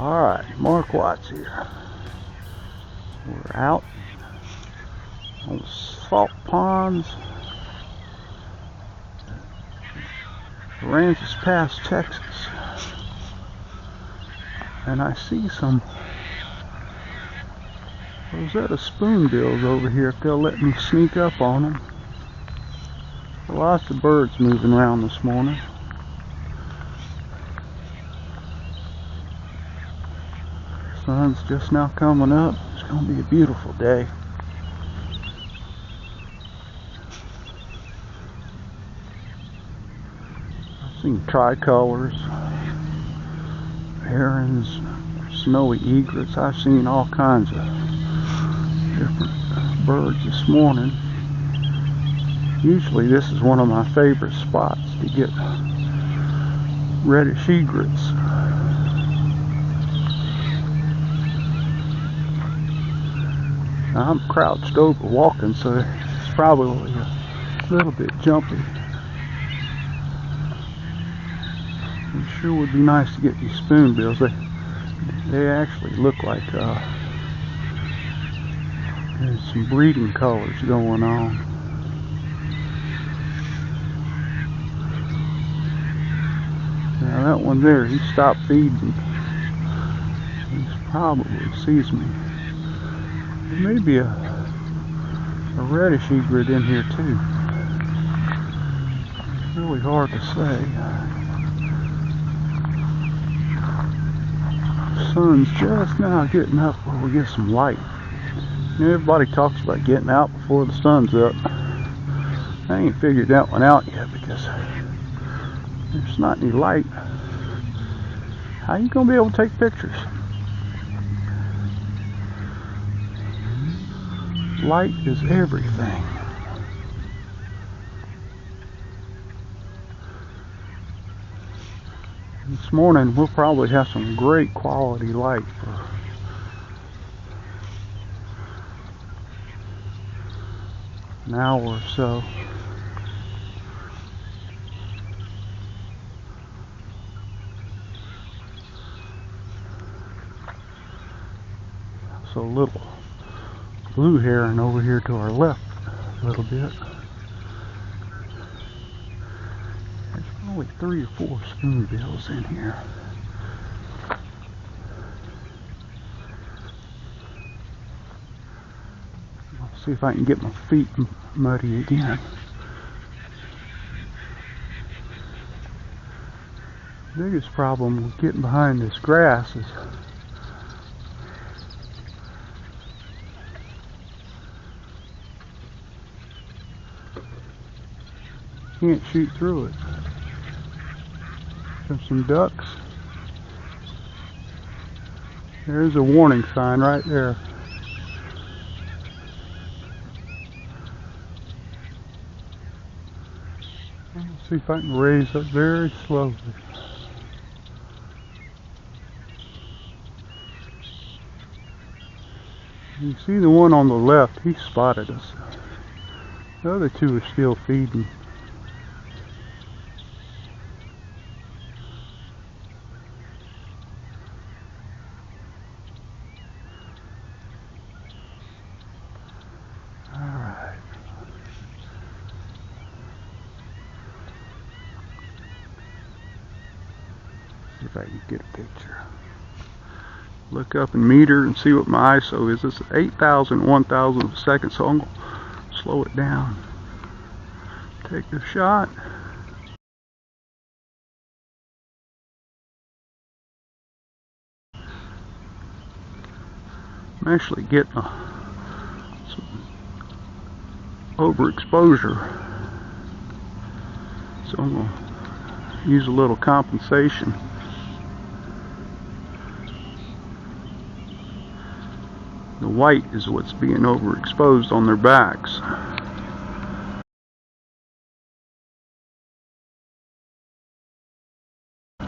Alright, Mark Watts here. We're out on the salt ponds, Aransas Pass, Texas, and I see some Roseate Spoonbills over here if they'll let me sneak up on them. Lots of birds moving around this morning. Sun's just now coming up. It's going to be a beautiful day. I've seen tricolors, herons, snowy egrets. I've seen all kinds of different birds this morning. Usually this is one of my favorite spots to get reddish egrets. I'm crouched over walking, so it's probably a little bit jumpy. It sure would be nice to get these spoonbills. They actually look like there's some breeding colors going on. Now that one there, he stopped feeding. He probably sees me. There may be a reddish egret in here too. It's really hard to say. The sun's just now getting up where we get some light. Everybody talks about getting out before the sun's up. I ain't figured that one out yet because there's not any light. How you gonna be able to take pictures? Light is everything. This morning we'll probably have some great quality light for an hour or so. So a little blue heron over here to our left a little bit. There's probably 3 or 4 spoonbills in here. I'll see if I can get my feet muddy again. The biggest problem with getting behind this grass is can't shoot through it. There's some ducks. There's a warning sign right there. Let's see if I can raise up very slowly. You see the one on the left, he spotted us. The other 2 are still feeding. See if I can get a picture. Look up and meter and see what my ISO is. It's 8,000, 1,000 a second, so I'm going to slow it down. Take the shot. I'm actually getting some overexposure, so I'm going to use a little compensation. The white is what's being overexposed on their backs.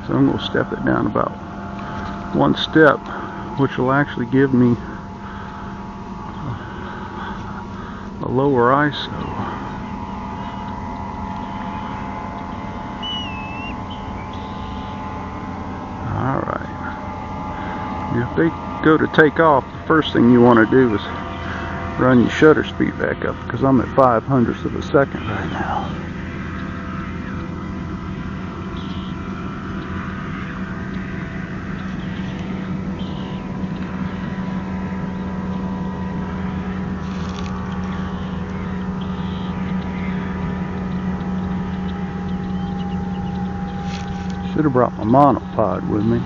So I'm going to step it down about 1 step, which will actually give me a lower ISO. Alright. they go to take off, the first thing you want to do is run your shutter speed back up, because I'm at 5/100ths of a second right now. Should have brought my monopod with me.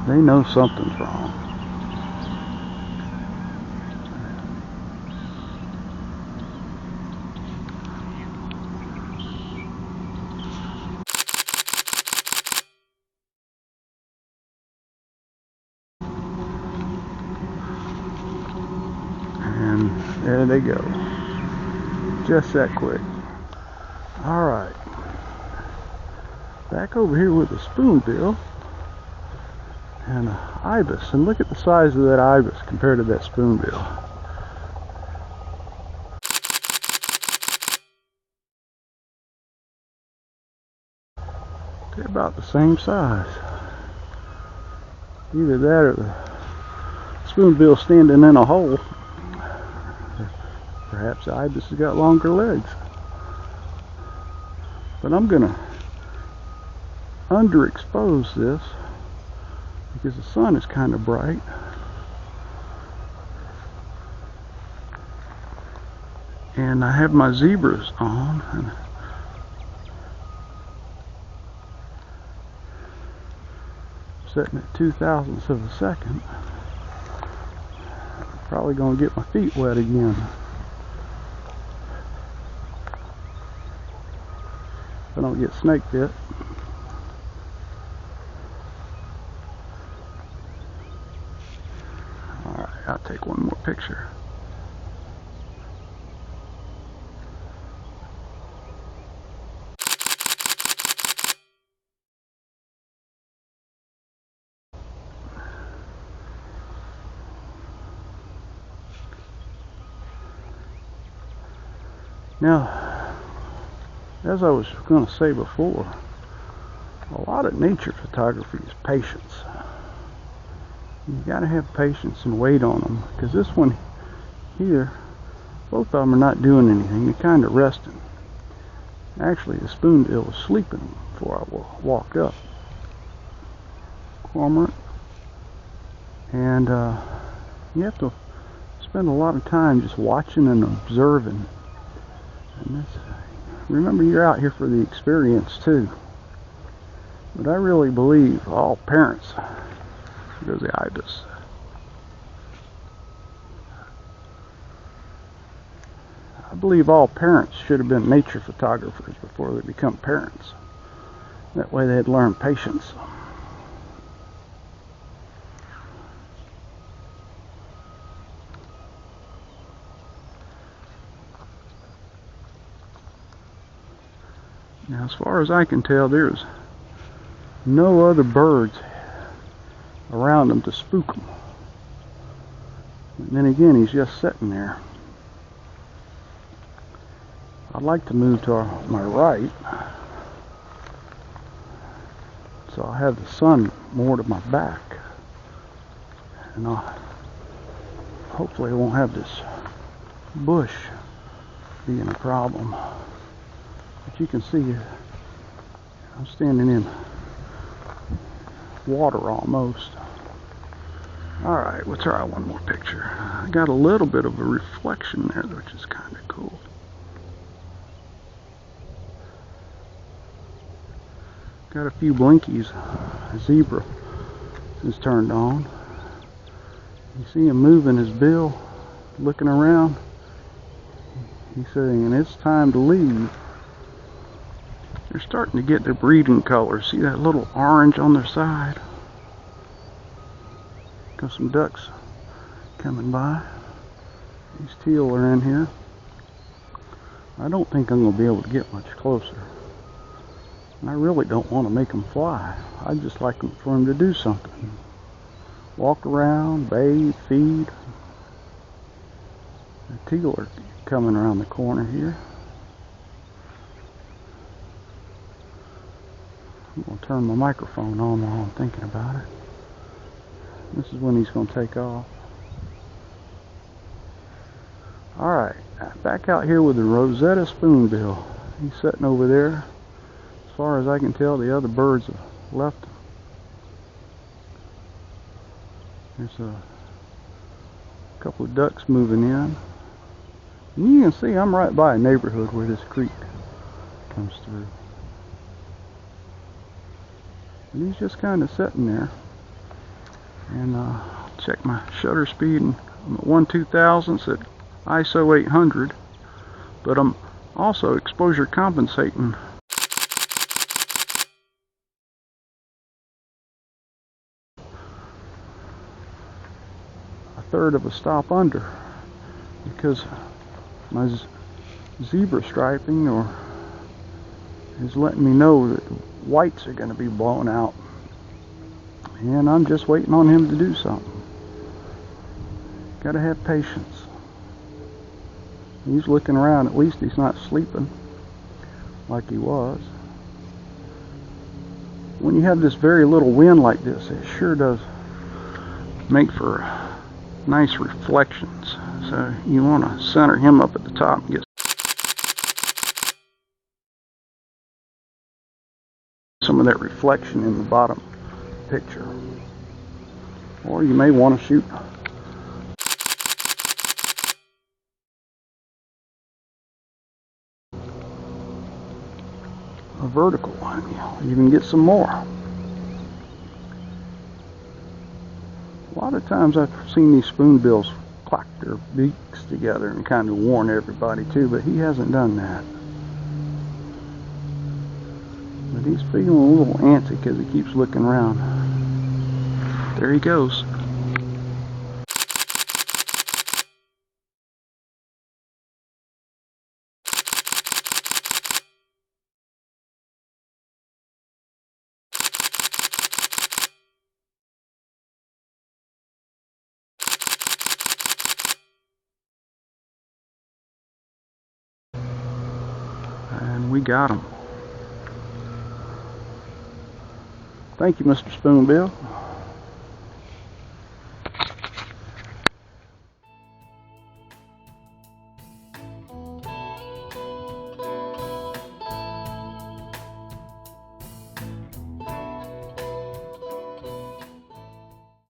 They know something's wrong. And there they go. Just that quick. Alright. Back over here with a spoonbill and an ibis. And look at the size of that ibis compared to that spoonbill. They're about the same size. Either that or the spoonbill standing in a hole. Perhaps the ibis has got longer legs. But I'm going to underexpose this because the sun is kind of bright. And I have my zebras on. And setting at 2/1000ths of a second. Probably going to get my feet wet again. If I don't get snake bit. Alright, I'll take one more picture. Now, as I was going to say before, a lot of nature photography is patience. You got to have patience and wait on them, because this one here, both of them are not doing anything. They're kind of resting. Actually, the spoonbill was sleeping before I walked up. Cormorant. And you have to spend a lot of time just watching and observing. And remember, you're out here for the experience too. But I really believe all parents, there's the ibis. I believe all parents should have been nature photographers before they become parents. That way they'd learn patience. Now, as far as I can tell, there's no other birds around them to spook them. And then again, he's just sitting there. I'd like to move to my right, so I have the sun more to my back, and hopefully I won't have this bush being a problem. But you can see I'm standing in water almost. Alright, we'll try one more picture. I got a little bit of a reflection there, which is kind of cool. Got a few blinkies. A zebra is turned on. You see him moving his bill, looking around. He's saying it's time to leave. They're starting to get their breeding colors. See that little orange on their side? Got some ducks coming by. These teal are in here. I don't think I'm going to be able to get much closer. And I really don't want to make them fly. I just like for them to do something. Walk around, bathe, feed. The teal are coming around the corner here. I'm going to turn my microphone on while I'm thinking about it. This is when he's going to take off. Alright, back out here with the Roseate Spoonbill. He's sitting over there. As far as I can tell, the other birds have left him. There's a couple of ducks moving in. And you can see I'm right by a neighborhood where this creek comes through. And he's just kind of sitting there. And check my shutter speed, and I'm at 1/2000 at ISO 800, but I'm also exposure compensating a third of a stop under, because my zebra striping is letting me know that whites are going to be blown out, and I'm just waiting on him to do something. Gotta have patience. He's looking around. At least he's not sleeping like he was. When you have this very little wind like this, it sure does make for nice reflections. So you want to center him up at the top and get some of that reflection in the bottom picture. Or you may want to shoot a vertical one. You can get some more. A lot of times I've seen these spoonbills clack their beaks together and kind of warn everybody too, but he hasn't done that. But he's feeling a little antsy because he keeps looking around. There he goes. And we got him. Thank you, Mr. Spoonbill.